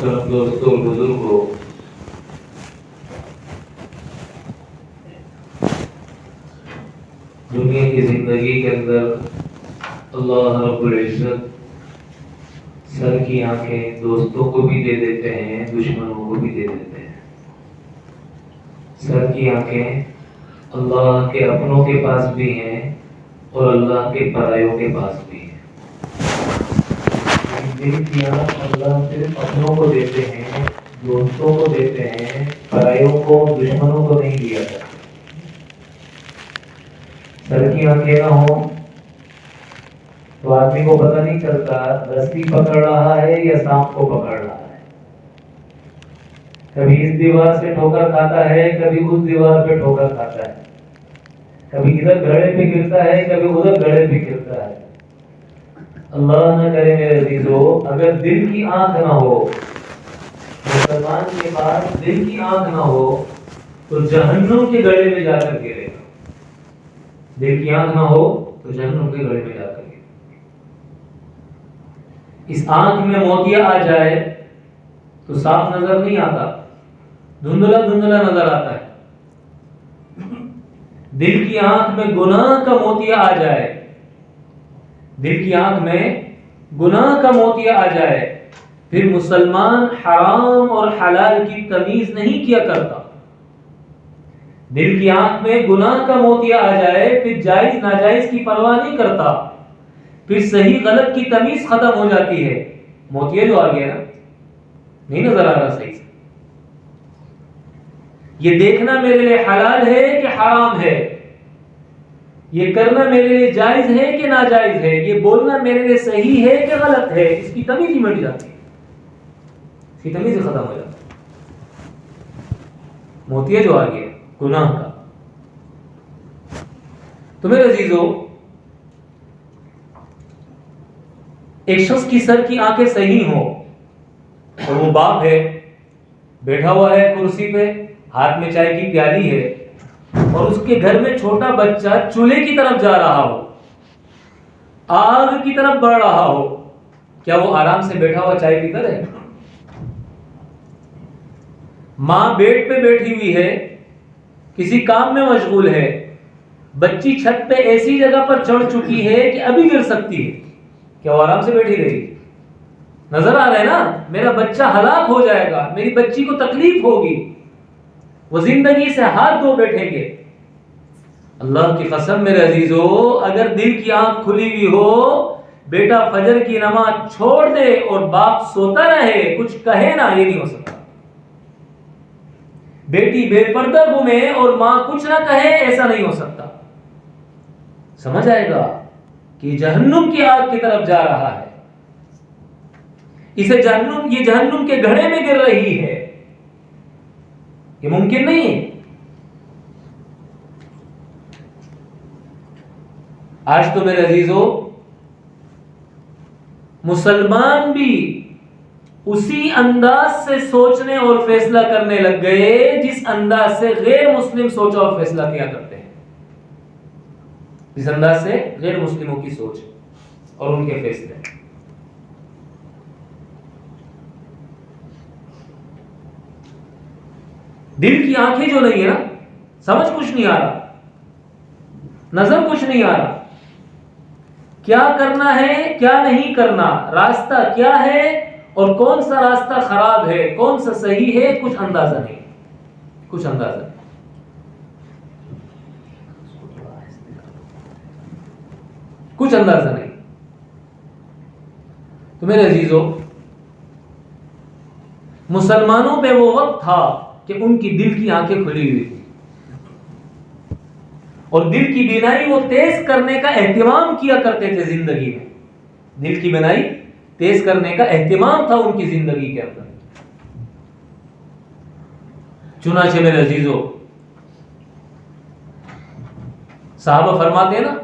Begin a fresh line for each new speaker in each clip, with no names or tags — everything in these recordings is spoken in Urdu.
محترم دوستوں اور بزرگوں، دنیا کی زندگی کے اندر اللہ رب العزت سر کی آنکھیں دوستوں کو بھی دے دیتے ہیں، دشمنوں کو بھی دے دیتے ہیں۔ سر کی آنکھیں اللہ کے اپنوں کے پاس بھی ہیں اور اللہ کے پرایوں کے پاس بھی ہیں۔ دل کی آنکھ اللہ صرف اپنوں کو دیتے ہیں، دوستوں کو دیتے ہیں، پرایوں کو، دشمنوں کو نہیں دیا جاتا۔ سر کی آنکھیں نہ ہوں تو آدمی کو پتہ نہیں چلتا رسی پکڑ رہا ہے یا سانپ کو پکڑ رہا ہے۔ کبھی اس دیوار سے ٹھوکر کھاتا ہے، کبھی اس دیوار پہ ٹھوکر کھاتا ہے، کبھی ادھر گھڑے پہ گرتا ہے، کبھی ادھر گھڑے پہ گرتا ہے۔ اللہ نہ کرے میرے عزیزو، اگر دل کی آنکھ نہ ہو، مسلمان کے پاس دل کی آنکھ نہ ہو تو جہنم کے گڑھے میں جا کر گرے گا۔ دل کی آنکھ نہ ہو تو جہنم کے گڑھے میں جا کر گرے گا۔ اس آنکھ میں موتیا آ جائے تو صاف نظر نہیں آتا، دھندلا دھندلا نظر آتا ہے۔ دل کی آنکھ میں گناہ کا موتیا آ جائے، دل کی آنکھ میں گناہ کا موتیا آ جائے، پھر مسلمان حرام اور حلال کی تمیز نہیں کیا کرتا۔ دل کی آنکھ میں گناہ کا موتیا آ جائے، پھر جائز ناجائز کی پرواہ نہیں کرتا، پھر صحیح غلط کی تمیز ختم ہو جاتی ہے۔ موتیا جو آ گیا نا، نہیں نظر آ رہا صحیح سے، یہ دیکھنا میرے لیے حلال ہے کہ حرام ہے، یہ کرنا میرے لیے جائز ہے کہ ناجائز ہے، یہ بولنا میرے لیے صحیح ہے کہ غلط ہے، اس کی تمیز ہی مٹ جاتی ہے، اس کی تمیز ہی ختم ہو جاتی ہے۔ موتیا جو آ گیا گناہ کا۔ تو میرے عزیزو، ایک شخص کی سر کی آنکھیں صحیح ہوں اور وہ باپ ہے، بیٹھا ہوا ہے کرسی پہ، ہاتھ میں چائے کی پیالی ہے، اور اس کے گھر میں چھوٹا بچہ چولہے کی طرف جا رہا ہو، آگ کی طرف بڑھ رہا ہو، کیا وہ آرام سے بیٹھا ہوا چائے پیتا رہے؟ ماں بیڈ پہ بیٹھی ہوئی ہے، کسی کام میں مشغول ہے، بچی چھت پہ ایسی جگہ پر چڑھ چکی ہے کہ ابھی گر سکتی ہے، کیا وہ آرام سے بیٹھی رہی؟ نظر آ رہا ہے نا، میرا بچہ ہلاک ہو جائے گا، میری بچی کو تکلیف ہوگی، وہ زندگی سے ہاتھ دھو بیٹھیں گے۔ اللہ کی قسم میرے عزیزو، اگر دل کی آنکھ کھلی ہوئی ہو، بیٹا فجر کی نماز چھوڑ دے اور باپ سوتا رہے، کچھ کہے نا، یہ نہیں ہو سکتا۔ بیٹی بے پردہ گھومے اور ماں کچھ نہ کہے، ایسا نہیں ہو سکتا۔ سمجھ آئے گا کہ جہنم کی آگ کی طرف جا رہا ہے، یہ جہنم کے گڑھے میں گر رہی ہے، یہ ممکن نہیں ہے۔ آج تو میرے عزیزو، مسلمان بھی اسی انداز سے سوچنے اور فیصلہ کرنے لگ گئے جس انداز سے غیر مسلم سوچا اور فیصلہ کیا کرتے ہیں، جس انداز سے غیر مسلموں کی سوچ اور ان کے فیصلے۔ دل کی آنکھیں جو نہیں ہے نا، سمجھ کچھ نہیں آ رہا، نظر کچھ نہیں آ رہا، کیا کرنا ہے کیا نہیں کرنا، راستہ کیا ہے اور کون سا راستہ خراب ہے، کون سا صحیح ہے، کچھ اندازہ نہیں، کچھ اندازہ نہیں۔ کچھ اندازہ نہیں۔ تو میرے عزیزو، مسلمانوں پہ وہ وقت تھا کہ ان کی دل کی آنکھیں کھلی ہوئی تھی اور دل کی بینائی وہ تیز کرنے کا اہتمام کیا کرتے تھے زندگی میں، دل کی بینائی تیز کرنے کا اہتمام تھا ان کی زندگی کے اندر۔ چنانچہ میرے عزیزو، صحابہ فرماتے ہیں نا،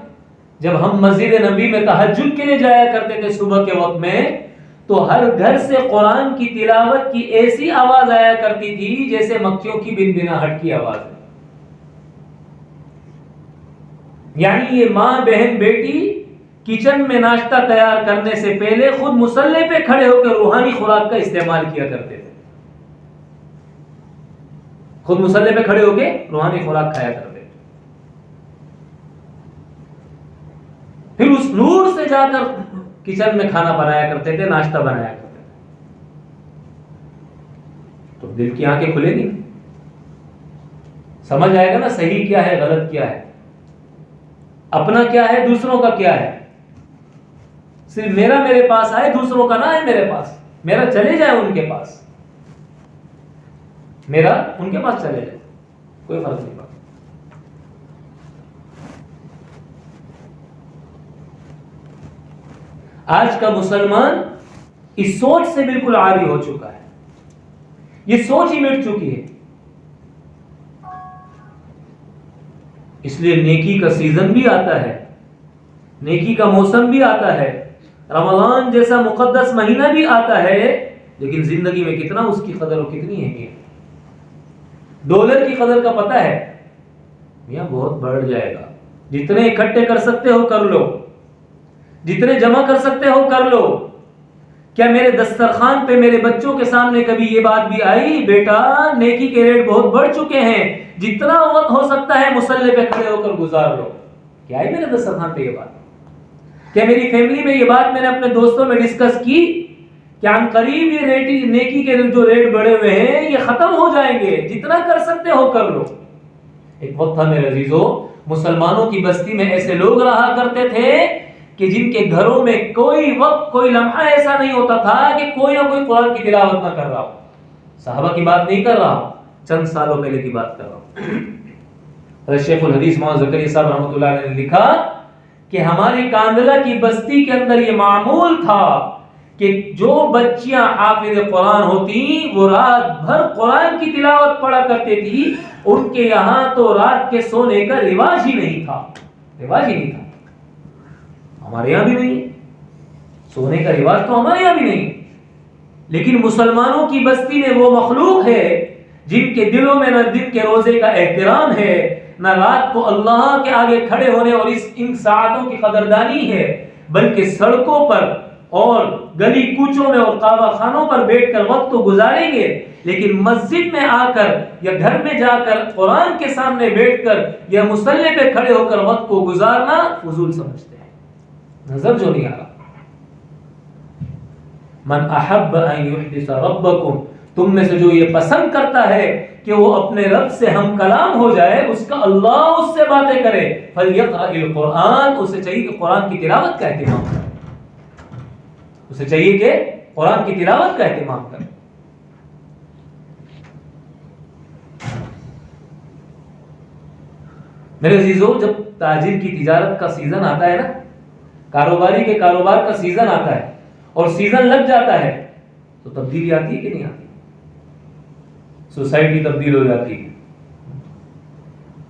جب ہم مسجد نبی میں تہجد کے لیے جایا کرتے تھے صبح کے وقت میں، تو ہر گھر سے قرآن کی تلاوت کی ایسی آواز آیا کرتی تھی جیسے مکھیوں کی بنبناہٹ کی آواز ہے۔ یعنی یہ ماں بہن بیٹی کچن میں ناشتہ تیار کرنے سے پہلے خود مصلی پہ کھڑے ہو کر روحانی خوراک کا استعمال کیا کرتے تھے. خود مصلی پہ کھڑے ہو کے روحانی خوراک کھایا کرتے تھے. پھر اس نور سے جا کر کچن میں کھانا بنایا کرتے تھے, ناشتہ بنایا کرتے تھے. تو دل کی آنکھیں کھلے گی, سمجھ آئے گا نا صحیح کیا ہے غلط کیا ہے, اپنا کیا ہے دوسروں کا کیا ہے. صرف میرا میرے پاس آئے, دوسروں کا نہ آئے میرے پاس, میرا چلے جائے ان کے پاس, میرا ان کے پاس چلے جائے, کوئی فرق نہیں پڑتا. آج کا مسلمان اس سوچ سے بالکل عاری ہو چکا ہے, یہ سوچ ہی مٹ چکی ہے. اس لیے نیکی کا سیزن بھی آتا ہے, نیکی کا موسم بھی آتا ہے, رمضان جیسا مقدس مہینہ بھی آتا ہے, لیکن زندگی میں کتنا اس کی قدر اور کتنی اہمیت. ڈالر کی قدر کا پتہ ہے میاں, بہت بڑھ جائے گا, جتنے اکٹھے کر سکتے ہو کر لو, جتنے جمع کر سکتے ہو کر لو. کیا میرے دسترخوان پہ میرے بچوں کے سامنے کبھی یہ بات بھی آئی, بیٹا نیکی کے ریٹ بہت بڑھ چکے ہیں, جتنا وقت ہو سکتا ہے مصلی پہ کھڑے ہو کر گزار لو؟ کیا ہے میرے دسترخوان پہ یہ بات؟ کیا میری فیملی میں یہ بات میں نے اپنے دوستوں میں ڈسکس کی کہ عن قریب یہ نیکی کے جو ریٹ بڑھے ہوئے ہیں یہ ختم ہو جائیں گے, جتنا کر سکتے ہو کر لو؟ ایک وقت تھا میرے عزیزو, مسلمانوں کی بستی میں ایسے لوگ رہا کرتے تھے کہ جن کے گھروں میں کوئی وقت کوئی لمحہ ایسا نہیں ہوتا تھا کہ کوئی نہ کوئی قرآن کی تلاوت نہ کر رہا ہو. صحابہ کی بات نہیں کر رہا ہوں, چند سالوں پہلے کی بات کر رہا ہوں. شیخ الحدیث مولانا زکریا صاحب رحمۃ اللہ علیہ نے لکھا کہ ہماری کاندلہ کی بستی کے اندر یہ معمول تھا کہ جو بچیاں حافظ قرآن ہوتی وہ رات بھر قرآن کی تلاوت پڑھا کرتے تھی. ان کے یہاں تو رات کے سونے کا رواج ہی نہیں تھا, رواج ہی نہیں تھا. ہمارے یہاں بھی نہیں, سونے کا رواج تو ہمارے یہاں بھی نہیں. لیکن مسلمانوں کی بستی میں وہ مخلوق ہے جن کے دلوں میں نہ دن کے روزے کا احترام ہے, نہ رات کو اللہ کے آگے کھڑے ہونے اور ان ساعتوں کی قدردانی ہے, بلکہ سڑکوں پر اور گلی کوچوں میں اور قہوہ خانوں پر بیٹھ کر وقت تو گزاریں گے, لیکن مسجد میں آ کر یا گھر میں جا کر قرآن کے سامنے بیٹھ کر یا مصلی پہ کھڑے ہو کر وقت کو گزارنا فضول سمجھتے ہیں. نظر جو نہیں آ رہا. من احب ان یحدث ربکم, تم میں سے جو یہ پسند کرتا ہے کہ وہ اپنے رب سے ہم کلام ہو جائے, اس کا اللہ اس سے باتیں کرے, فلیقرأ القرآن, اسے چاہیے کہ قرآن کی تلاوت کا اہتمام کرے, اسے چاہیے کہ قرآن کی تلاوت کا اہتمام کرے. میرے عزیزو, جب تاجر کی تجارت کا سیزن آتا ہے نا, کاروباری کے کاروبار کا سیزن آتا ہے اور سیزن لگ جاتا ہے, تو تبدیلی آتی ہے کہ نہیں آتی؟ سوسائٹی تبدیل ہو جاتی ہے,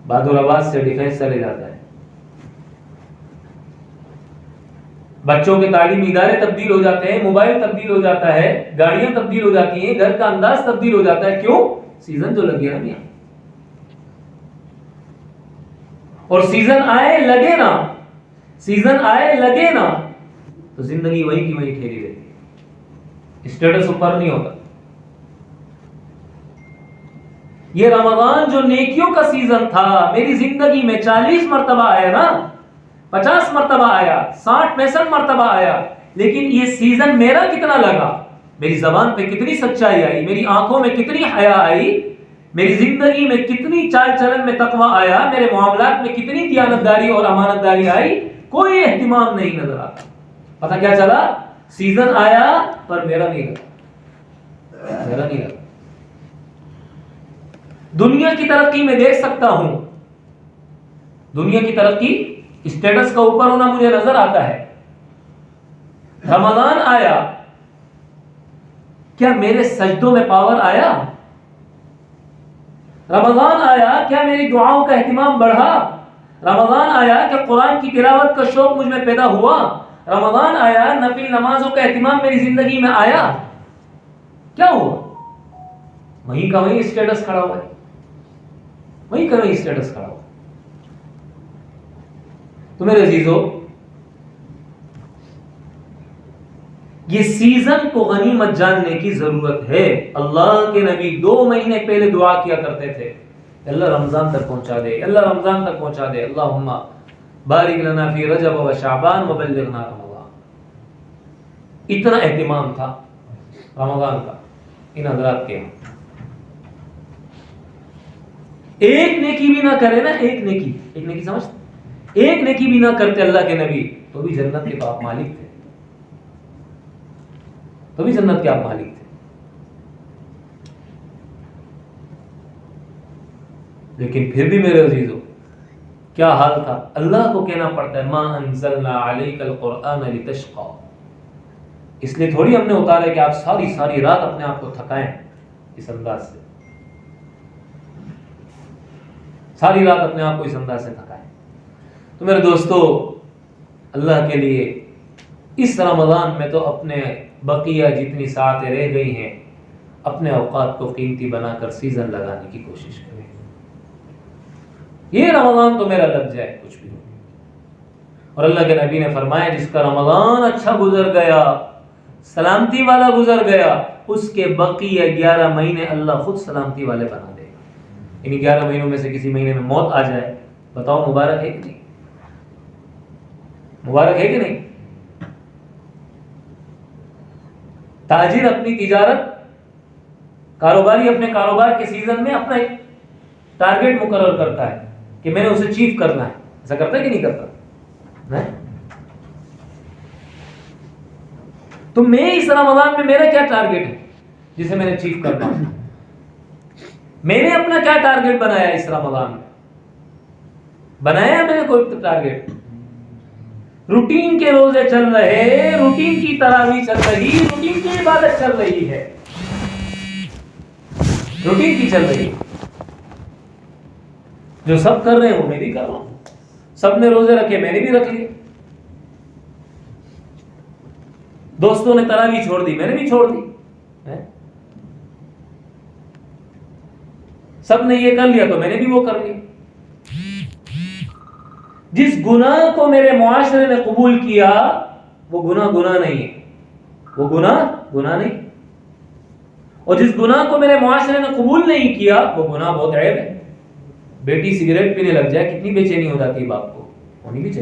بہادر آباد سے ڈیفینس چلے جاتا ہے, بچوں کے تعلیمی ادارے تبدیل ہو جاتے ہیں, موبائل تبدیل ہو جاتا ہے, گاڑیاں تبدیل ہو جاتی ہیں, گھر کا انداز تبدیل ہو جاتا ہے. کیوں؟ سیزن جو لگ گیا نا. اور سیزن آئے لگے نا, سیزن آئے لگے نا, تو زندگی وہی کی وہی ٹھہری رہتی ہے, اسٹیٹس اوپر نہیں ہوتا. یہ رمضان جو نیکیوں کا سیزن تھا, میری زندگی میں 40 مرتبہ آیا نا, 50 مرتبہ آیا, 60-65 مرتبہ آیا, لیکن یہ سیزن میرا کتنا لگا, میری زبان پہ کتنی سچائی آئی, میری آنکھوں میں کتنی حیا آئی, میری زندگی میں کتنی چال چلن میں تقویٰ آیا, میرے معاملات میں کتنی دیانتداری اور امانت داری آئی, کوئی اہتمام نہیں نظر آتا. پتہ کیا چلا؟ سیزن آیا پر میرا نہیں لگا, میرا نہیں لگا. دنیا کی ترقی میں دیکھ سکتا ہوں, دنیا کی ترقی اسٹیٹس کا اوپر ہونا مجھے نظر آتا ہے. رمضان آیا, کیا میرے سجدوں میں پاور آیا؟ رمضان آیا, کیا میری دعاؤں کا اہتمام بڑھا؟ رمضان آیا, کیا قرآن کی تلاوت کا شوق مجھ میں پیدا ہوا؟ رمضان آیا, نفل نمازوں کا اہتمام میری زندگی میں آیا؟ کیا ہوا؟ وہیں کا وہیں اسٹیٹس کھڑا ہوا ہے, وہیں کا وہیں اسٹیٹس کھڑا ہوا. تو میرے عزیزو, یہ سیزن کو غنیمت جاننے کی ضرورت ہے. اللہ کے نبی 2 مہینے پہلے دعا کیا کرتے تھے اللہ رمضان تک پہنچا دے, اللہ رمضان تک پہنچا دے, اللہم بارک لنا فی رجب و شعبان وبلغنا رمضان. اتنا اہتمام تھا رمضان کا ان حضرات کے. ایک نیکی بھی نہ کرے نا, ایک نیکی سمجھتے, ایک نیکی بھی نہ کرتے اللہ کے نبی تو بھی جنت کے آپ مالک تھے, تو بھی جنت کے آپ مالک تھے. لیکن پھر بھی میرے عزیزو کیا حال تھا, اللہ کو کہنا پڑتا ہے ما انزلنا علیک القرآن لتشقى. اس لیے تھوڑی ہم نے اتارا ہے کہ آپ ساری رات اپنے آپ کو تھکائیں اس انداز سے, ساری رات اپنے آپ کو اس انداز سے تھکائیں. تو میرے دوستو اللہ کے لیے اس رمضان میں تو اپنے بقیہ جتنی ساعتیں رہ گئی ہیں اپنے اوقات کو قیمتی بنا کر سیزن لگانے کی کوشش کریں. یہ رمضان تو میرا لگ جائے کچھ بھی. اور اللہ کے نبی نے فرمایا جس کا رمضان اچھا گزر گیا, سلامتی والا گزر گیا, اس کے بقیہ 11 مہینے اللہ خود سلامتی والے بنا دے گا. ان 11 مہینوں میں سے کسی مہینے میں موت آ جائے, بتاؤ مبارک ہے کہ نہیں؟ مبارک ہے کہ نہیں؟ تاجر اپنی تجارت, کاروباری اپنے کاروبار کے سیزن میں اپنا ایک ٹارگیٹ مقرر کرتا ہے کہ میں نے اسے چیف کرنا ہے. ایسا کرتا ہے کہ نہیں کرتا؟ تو میں اس رمضان میں میرا کیا ٹارگیٹ ہے جسے میں نے چیف کرنا ہے؟ میں نے اپنا کیا ٹارگیٹ بنایا اس رمضان میں؟ بنایا میں نے کوئی ٹارگیٹ؟ روٹین کے روزے چل رہے, روٹین کی تراویح چل رہی, روٹین کی عبادت چل رہی ہے, روٹین کی چل رہی ہے. جو سب کر رہے ہیں وہ میں بھی کر رہا ہوں. سب نے روزے رکھے میں نے بھی رکھ لیے. دوستوں نے تراویح چھوڑ دی میں نے بھی چھوڑ دی. سب نے یہ کر لیا تو میں نے بھی وہ کر لیا. جس گناہ کو میرے معاشرے نے قبول کیا وہ گناہ نہیں ہے, وہ گناہ نہیں. اور جس گناہ کو میرے معاشرے نے قبول نہیں کیا وہ گناہ بہت عیب ہے. بیٹی سگریٹ پینے لگ جائے کتنی بے چینی ہو جاتی ہے باپ کو, ہونی بھی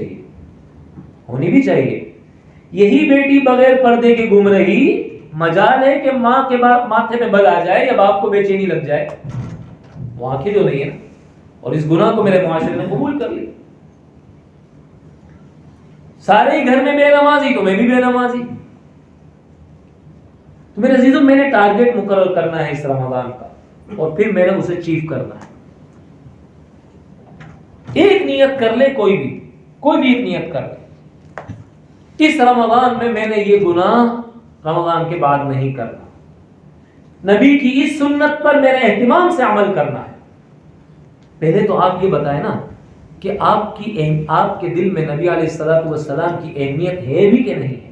چاہیے. یہی بیٹی بغیر پردے کے گھوم رہی, مجال ہے کہ ماں کے ماتھے پہ بل آ جائے یا باپ کو بے چینی لگ جائے, وہ آنکھیں جو نہیں ہے. اور اس گناہ کو میرے معاشرے نے قبول کر لی. سارے گھر میں بے نمازی تو میں بھی بے نمازی. تو میرے عزیزوں میں نے ٹارگیٹ مقرر کرنا ہے اس رمضان کا اور پھر میں نے اسے چیف کرنا ہے. ایک نیت کر لے, کوئی بھی ایک نیت کر لے. اس رمضان میں نے یہ گناہ رمضان کے بعد نہیں کرنا. نبی کی اس سنت پر میرے اہتمام سے عمل کرنا ہے. پہلے تو آپ یہ بتائیں نا کہ آپ کے دل میں نبی علیہ السلام کی اہمیت ہے بھی کہ نہیں ہے؟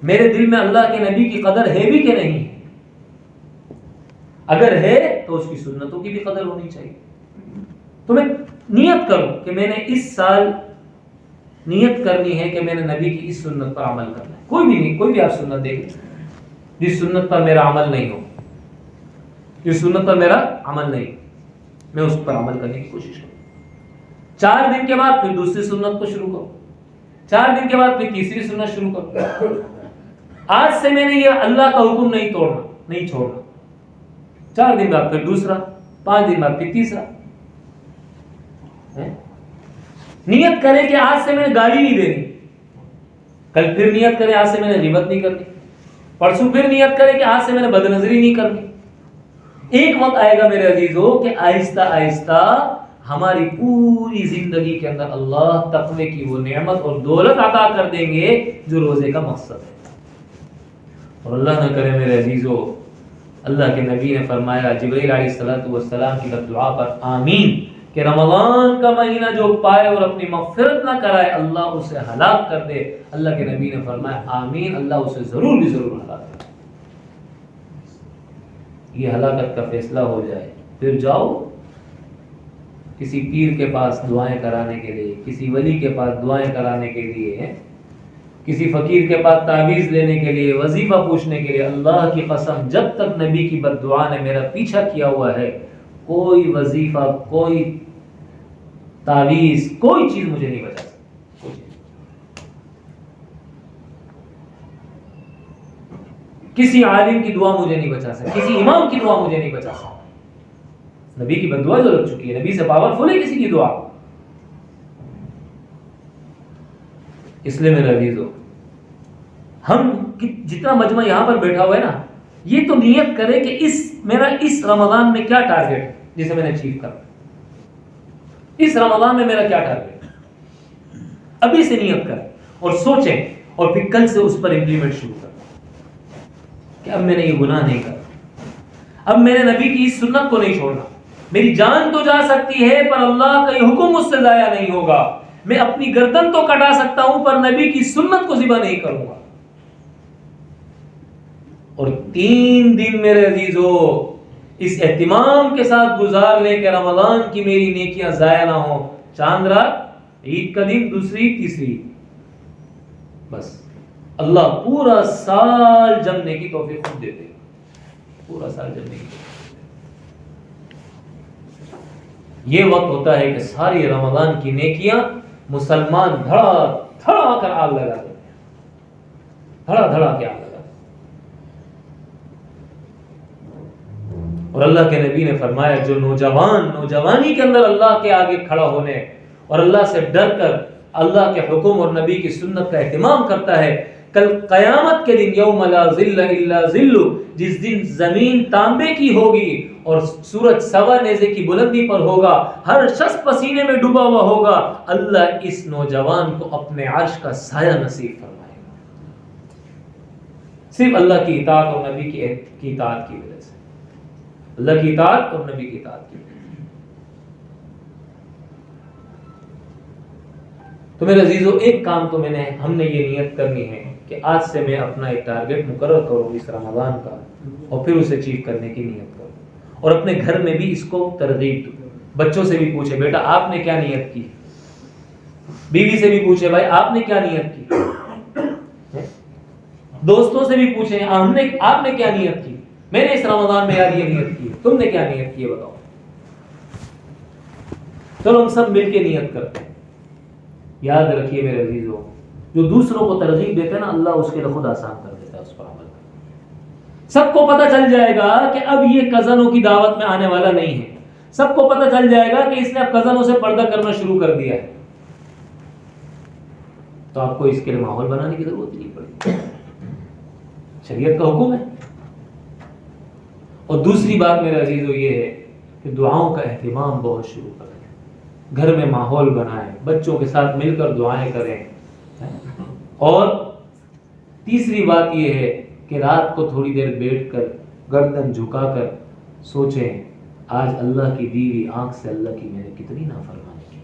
میرے دل میں اللہ کے نبی کی قدر ہے بھی کہ نہیں ہے؟ اگر ہے تو اس کی سنتوں کی بھی قدر ہونی چاہیے. تو میں نیت کروں کہ میں نے اس سال نیت کرنی ہے کہ میں نے نبی کی اس سنت پر عمل کرنا ہے. کوئی بھی آپ سنت دیکھیں جس سنت پر میرا عمل نہیں ہو, جس سنت پر میرا عمل نہیں, میں اس پر عمل کرنے کی کوشش کروں. 4 دن کے بعد پھر دوسری سنت کو شروع کروں, 4 دن کے بعد پھر تیسری سنت شروع کروں. آج سے میں نے یہ اللہ کا حکم نہیں چھوڑنا. 4 دن بعد پھر دوسرا, 5 دن بعد پھر تیسرا. نیت کریں کہ آج سے میں نے گالی نہیں دینی, کل پھر نیت کریں آج سے میں نے غیبت نہیں کرنی, پرسوں پھر نیت کریں کہ آج سے میں نے بدنظری نہیں کرنی. ایک وقت آئے گا میرے عزیزوں کہ آہستہ آہستہ ہماری پوری زندگی کے اندر اللہ تقوی کی وہ نعمت اور دولت عطا کر دیں گے جو روزے کا مقصد ہے. اور اللہ نہ کرے میرے عزیزوں, اللہ کے نبی نے فرمایا جبرائیل علیہ السلام کی دعا پر آمین کہ رمضان کا مہینہ جو پائے اور اپنی مغفرت نہ کرائے اللہ اسے ہلاک کر دے. اللہ کے نبی نے فرمایا آمین, اللہ اسے ضرور ہلاک کر دے. یہ ہلاکت کا فیصلہ ہو جائے پھر جاؤ کسی پیر کے پاس دعائیں کرانے کے لیے, کسی ولی کے پاس دعائیں کرانے کے لیے, کسی فقیر کے پاس تعویذ لینے کے لیے، وظیفہ پوچھنے کے لیے، اللہ کی قسم جب تک نبی کی بد دعا نے میرا پیچھا کیا ہوا ہے، کوئی وظیفہ، کوئی تعویذ، کوئی چیز مجھے نہیں بچا سکتی. کسی عالم کی دعا مجھے نہیں بچا سکتی، کسی امام کی دعا مجھے نہیں بچا سکتی. نبی کی بد دعا جو لگ چکی ہے، نبی سے پاورفل ہے کسی کی دعا. اس لیے میرے عزیزو، ہم جتنا مجمع یہاں پر بیٹھا ہوا ہے نا، یہ تو نیت کرے کہ میرا اس رمضان میں کیا ٹارگٹ ہے جسے میں نے اچیو کرنا. اس رمضان میں میرا کیا ٹارگٹ ہے، ابھی سے نیت کریں اور سوچیں، اور پھر کل سے اس پر امپلیمنٹ شروع کریں کہ اب میں نے یہ گناہ نہیں کرنا، اب میں نے نبی کی اس سنت کو نہیں چھوڑنا. میری جان تو جا سکتی ہے پر اللہ کا یہ حکم مجھ سے ضائع نہیں ہوگا. میں اپنی گردن تو کٹا سکتا ہوں پر نبی کی سنت کو ذبح نہیں کروں گا. اور 3 دن میرے عزیزو اس اہتمام کے ساتھ گزار لے کہ رمضان کی میری نیکیاں ضائع نہ ہوں. چاند رات، عید کا دن، دوسری، تیسری، بس اللہ پورا سال جمنے کی توفیق خود دیتے، پورا سال جمنے کی توفیق. یہ وقت ہوتا ہے کہ ساری رمضان کی نیکیاں مسلمان دھڑا دھڑا کر آگ لگا دیتے ہیں، دھڑا دھڑا کے آگ لگا. اور اللہ کے نبی نے فرمایا جو نوجوان نوجوانی کے اندر اللہ کے آگے کھڑا ہونے اور اللہ سے ڈر کر اللہ کے حکم اور نبی کی سنت کا اہتمام کرتا ہے، کل قیامت کے دن یوم لا ظل الا ظل، جس دن زمین تانبے کی ہوگی اور سورج سوا نیزے کی بلندی پر ہوگا، ہر شخص پسینے میں ڈوبا ہوا ہوگا، اللہ اس نوجوان کو اپنے عرش کا سایہ نصیب فرمائے گا، صرف اللہ کی اطاعت اور نبی کی اطاعت کی وجہ سے. اللہ کی اطاعت اور نبی کی اطاعت کی. تو میرے عزیزو، ایک کام تو ہم نے یہ نیت کرنی ہے کہ آج سے میں اپنا ایک ٹارگٹ مقرر کروں اس رمضان کا، اور پھر اسے اچیو کرنے کی نیت کروں، اور اپنے گھر میں بھی اس کو ترغیب دوں. بچوں سے بھی پوچھے بیٹا آپ نے کیا نیت کی، بیوی سے بھی پوچھے بھائی آپ نے کیا نیت کی، دوستوں سے بھی پوچھیں آپ نے کیا نیت کی، میں نے اس رمضان میں یار یہ نیت کی، تم نے کیا نیت کی بتاؤ. چلو ہم سب مل کے نیت کرتے ہیں. یاد رکھیے میرے عزیزو، جو دوسروں کو ترغیب دیتے ہیں نا، اللہ اس کے لیے خود آسان کر دیتا ہے اس پر عمل. سب کو پتہ چل جائے گا کہ اب یہ کزنوں کی دعوت میں آنے والا نہیں ہے، سب کو پتہ چل جائے گا کہ اس نے اب کزنوں سے پردہ کرنا شروع کر دیا ہے، تو آپ کو اس کے لیے ماحول بنانے کی ضرورت نہیں پڑی، شریعت کا حکم ہے. اور دوسری بات میرے عزیزو یہ ہے کہ دعاؤں کا اہتمام بہت شروع کریں، گھر میں ماحول بنائیں، بچوں کے ساتھ مل کر دعائیں کریں. اور تیسری بات یہ ہے کہ رات کو تھوڑی دیر بیٹھ کر گردن جھکا کر سوچیں آج اللہ کی دی ہوئی آنکھ سے اللہ کی میں نے کتنی نافرمانی کی،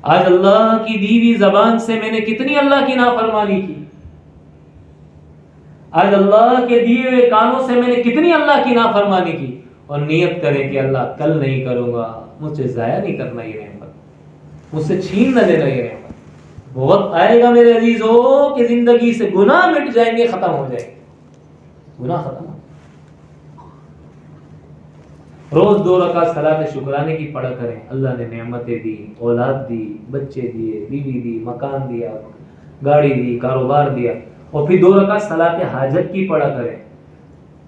آج اللہ کی دی ہوئی زبان سے میں نے کتنی اللہ کی نافرمانی کی، آج اللہ کے دیے ہوئے کانوں سے میں نے کتنی اللہ کی نافرمانی کی. اور نیت کریں کہ اللہ کل نہیں کروں گا، مجھ سے ضائع نہیں کرنا یہ نعمت، مجھ سے چھین نہ لینا یہ نعمت. وہ وقت آئے گا میرے عزیزو کہ زندگی سے گناہ مٹ جائیں گے، ختم ہو جائیں گے، گناہ ختم ہو. روز 2 رکعت صلاۃ شکرانے کی پڑھا کریں. اللہ نے نعمتیں دی، اولاد دی، بچے دیے، بیوی دی، مکان دیا، گاڑی دی، کاروبار دیا. اور پھر 2 رکعت صلاۃ حاجت کی پڑھا کریں.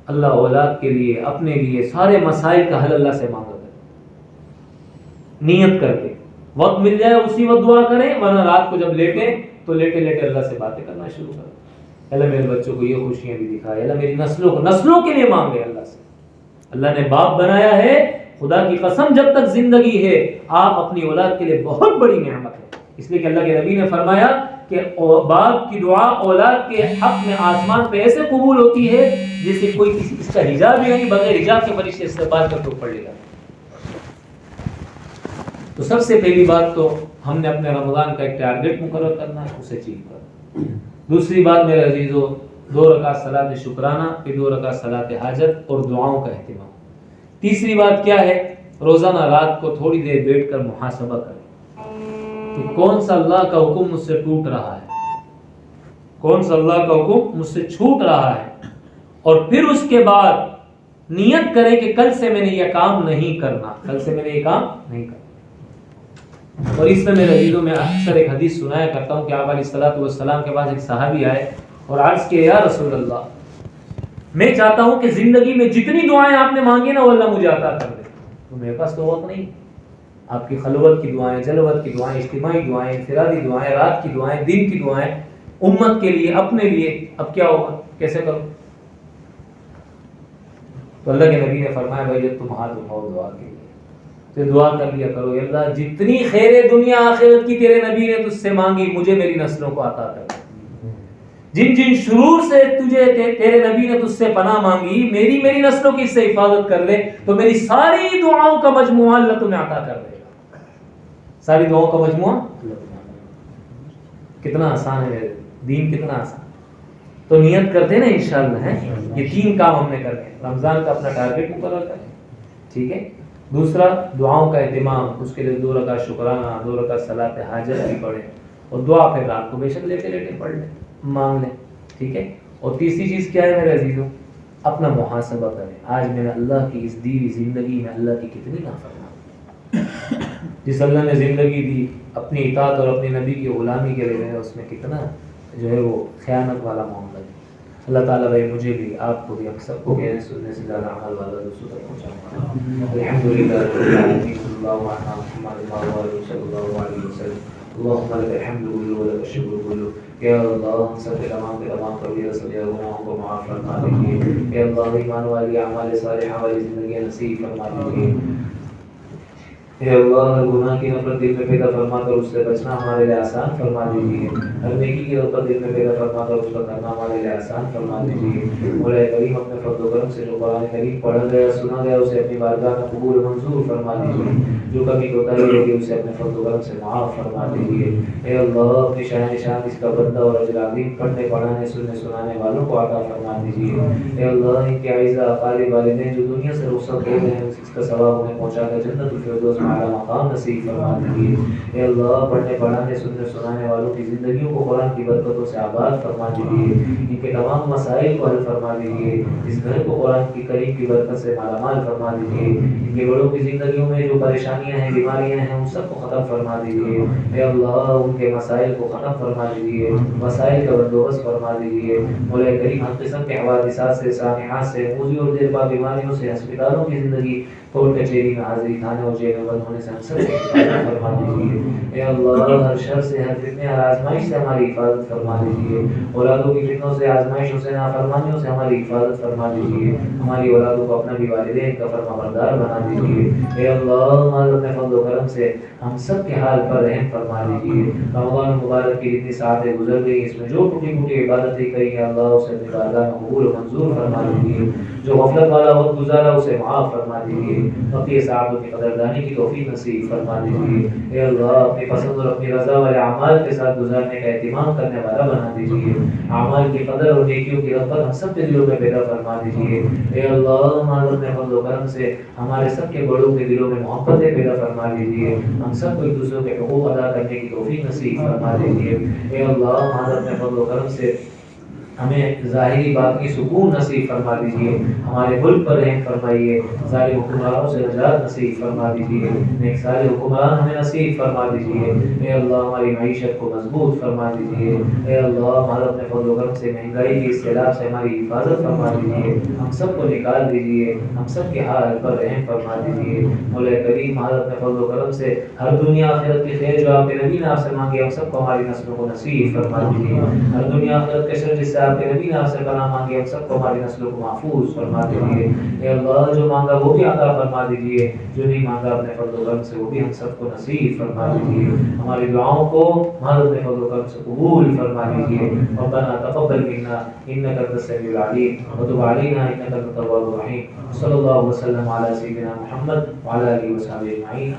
اللہ اولاد کے لیے، اپنے لیے، سارے مسائل کا حل اللہ سے مانگا کریں. نیت کر کے وقت مل جائے اسی وقت دعا کریں، ورنہ رات کو جب لیٹیں تو لیٹے لیٹے اللہ سے باتیں کرنا شروع کریں. اللہ میرے بچوں کو یہ خوشیاں بھی دکھائے، اللہ میری نسلوں کے لیے مانگے اللہ سے. اللہ نے باپ بنایا ہے، خدا کی قسم جب تک زندگی ہے آپ اپنی اولاد کے لیے بہت بڑی نعمت ہے. اس لیے کہ اللہ کے نبی نے فرمایا کہ باپ کی دعا اولاد کے حق میں آسمان پہ ایسے قبول ہوتی ہے جیسے کوئی کسی اس کا حجاب ہی نہیں، بغیر حجاب کے فرشتے استقبال کر کے پڑھ لے گا. تو سب سے پہلی بات تو ہم نے اپنے رمضان کا ایک ٹارگٹ مقرر کرنا ہے، اسے اچیو کرنا. دوسری بات میرے عزیزو، 2 رکعت صلاۃ شکرانہ، پھر 2 رکعت صلاۃ حاجت اور دعاؤں کا اہتمام. تیسری بات کیا ہے؟ روزانہ رات کو تھوڑی دیر بیٹھ کر محاسبہ کریں کہ کون سا اللہ کا حکم مجھ سے ٹوٹ رہا ہے، کون سا اللہ کا حکم مجھ سے چھوٹ رہا ہے، اور پھر اس کے بعد نیت کریں کہ کل سے میں نے یہ کام نہیں کرنا، کل سے میں نے یہ کام نہیں کرنا۔ اور اس میں میرے عزیزوں میں اکثر ایک حدیث سنایا کرتا ہوں کہ آپ علیہ الصلوۃ والسلام کے پاس ایک صحابی آئے اور عرض کیا یا رسول اللہ، میں چاہتا ہوں کہ زندگی میں جتنی دعائیں آپ نے مانگی نا وہ اللہ مجھے عطا کر دے، تو میرے پاس تو وقت نہیں۔ آپ کی خلوت کی دعائیں، جلوت کی دعائیں، اجتماعی دعائیں، انفرادی دعائیں، رات کی دعائیں، دن کی دعائیں، امت کے لیے، اپنے لیے، اب کیا ہوگا، کیسے کرو؟ تو اللہ کے نبی نے فرمایا بھائی جب تم ہاتھ اٹھاؤ دعا کے لیے تو دعا کر لیا کرو، یا اللہ جتنی خیر دنیا آخرت کی تیرے نبی نے تجھ سے مانگی مجھے میری نسلوں کو عطا کر دے، جن جن شرور سے تجھے تیرے نبی نے تجھ سے پناہ مانگی میری نسلوں کی اس سے حفاظت کر لے، تو میری ساری دعاؤں کا مجموعہ اللہ تمہیں عطا کر دے گا، ساری دعاؤں کا مجموعہ اللہ تمہیں عطا کر دے گا۔ کتنا آسان ہے میرے دین، کتنا آسان۔ تو نیت کرتے ہیں نا انشاءاللہ ہے یہ 3 کام ہم نے کرنے ہیں۔ رمضان کا اپنا ٹارگٹ مقرر کریں، ٹھیک ہے۔ دوسرا دعاؤں کا اہتمام، اس کے لیے 2 رکعت شکرانہ، 2 رکعت صلاۃ حاجت بھی پڑھیں، اور دعا پھر رات کو بے شک لیٹے لیٹے پڑھ لیں، مانگ لیں، ٹھیک ہے۔ اور تیسری چیز کیا ہے میرے عزیزوں، اپنا محاسبہ کریں، آج میں نے اللہ کی اس دی ہوئی زندگی میں اللہ کی کتنی نافرمانی، جس اللہ نے زندگی دی اپنی اطاعت اور اپنے نبی کی غلامی کے لیے، اس میں کتنا جو ہے وہ خیانت والا معاملہ ہے۔ اللہ تعالیٰ بھائی مجھے بھی، آپ کو بھی، ہم سب کو کہنے سننے سے زیادہ عمل والا دوسروں تک پہنچانا۔ الحمدللہ رب العالمین، صلی اللہ علیہ وسلم، اللہم لک الحمد کلہ ولک الشکر کلہ۔ یا اللہ ہم سب کے تمام کبیرہ صغیرہ گناہوں کو معاف فرما دیجیے۔ یا اللہ ایمان والی اعمال صالحہ والی زندگی نصیب فرما دیجیے۔ اے اللہ ہر گناہ کی نفرت دل میں پیدا فرما کر اس سے بچنا ہمارے لیے آسان فرما دیجیے، ہر نیکی کی رغبت دل میں پیدا فرما کر اس کا کرنا ہمارے لیے آسان فرما دیجیے۔ مولا کریم اپنے فضل و کرم سے جو قرآن کریم پڑھا گیا سنا گیا اسے اپنی بارگاہ میں قبول و منظور فرما دیجیے، جو کمی کوتاہی رہی اسے اپنے فضل و کرم سے معاف فرما دیجیے۔ اے اللہ اپنی شان اس کا بندہ اور اجر عظیم پڑھنے پڑھانے سننے سنانے والوں کو عطا فرما دیجیے۔ اے اللہ ان کے اعزاء اقارب والدین جو دنیا سے رخصت ہو گئے ہیں اس کا ثواب انہیں پہنچا کر جنت الفردوس اعلیٰ مقام نصیب فرما دیجیے۔ اے اللہ پڑھنے پڑھانے سننے سنانے والوں کی زندگیوں کو قرآن کی برکتوں سے آباد فرما دیجیے، ان کے تمام مسائل کو حل فرما دیجیے، اس گھر کو قرآن کی کریم کی برکت سے مالا مال فرما دیجیے، ان کے بڑوں کی زندگیوں میں جو پریشانیاں ہیں بیماریاں ہیں ان سب کو ختم فرما دیجیے۔ اے اللہ ان کے مسائل کو ختم فرما دیجیے، مسائل کا بندوبست فرما دیجیے۔ مولا کریم ہر قسم کے حوادثات سے، سانحات سے، موذی اور دیرپا بیماریوں سے، ہسپتالوں کی زندگی، کورٹ کچہری میں حاضری، تھانے اور جیل میں بند ہونے سے ہم سب کو حفاظت فرما دیجیے۔ اے اللہ ہر شر سے، ہر فتنے، ہر آزمائش سے ہماری حفاظت فرما دیجیے، اولادوں کی فتنوں سے، آزمائشوں سے، نافرمانیوں سے ہماری حفاظت فرما دیجیے، ہماری اولادوں کو اپنا بھی والدین کا فرما بردار بنا دیجیے۔ اے اللہ ہمارے اپنے فضل و کرم سے ہم سب کے حال پر رحم فرما دیجیے۔ رمضان مبارک کی جتنی ساعتیں گزر گئی اس میں جو ٹوٹی ٹوٹی عبادتیں کری ہیں اللہ اسے اپنی بارگاہ میں قبول و منظور فرما دیجیے، جو غفلت والا وقت گزارا اسے معاف فرما دیجیے، اپنی ساعتوں کی قدردانی کی توفیق نصیب فرما دیجیے۔ اے اللہ اپنی پسند اور اپنی رضا والے اعمال کے ساتھ گزارنے کا اہتمام کرنے والا بنا دیجیے، اعمال کی قدر اور نیکیوں کی رغبت ہم سب کے دلوں میں پیدا فرما دیجیے۔ اے اللہ ہمارے اپنے فضل و کرم سے ہمارے سب کے بڑوں کے دلوں میں محبتیں پیدا فرما دیجیے، ہم سب کو ایک دوسرے کے حقوق ادا کرنے کی توفیق نصیب فرما دیجیے۔ اے اللہ ہمارے اپنے فضل و کرم سے ہمیں ظاہری باطنی سکون نصیب فرما دیجیے، ہمارے ملک پر رحم فرمائیے، ظالم حکمرانوں سے نجات نصیب فرما دیجیے، نیک صالح حکمران ہمیں نصیب فرما دیجیے۔ اے اللہ ہماری معیشت کو مضبوط فرما دیجیے، اے اللہ ہمارے اپنے فضل و کرم سے مہنگائی کی سیلاب سے ہماری حفاظت فرما دیجیے، ہم سب کو نکال دیجیے، ہم سب کے حال پر رحم فرما دیجیے۔ مولا کریم ہمارے اپنے فضل و کرم سے ہر دنیا آخرت کی خیر جو آپ کے نبی نے آپ سے مانگی ہم سب کو ہماری نسلوں کو نصیب فرما دیجیے، ہر دنیا آخرت کے شر جس سے آپ کے نبی نے آپ سے پناہ مانگی ہم سب کو ہماری نسلوں کو محفوظ فرما دیجیے۔ اے اللہ جو مانگا وہ بھی عطا فرما دیجیے، جو نہیں مانگا اپنے فضل و کرم سے وہ بھی ہم سب کو نصیب فرما دیجیے، ہماری دعاؤں کو ہمارے اپنے فضل و کرم سے قبول فرما دیجیے۔ ربنا تقبل منا انك انت السميع العليم وتب علينا انك انت التواب الرحيم، صلی اللہ وسلم علی سیدنا محمد وعلى اله وصحبه اجمعین۔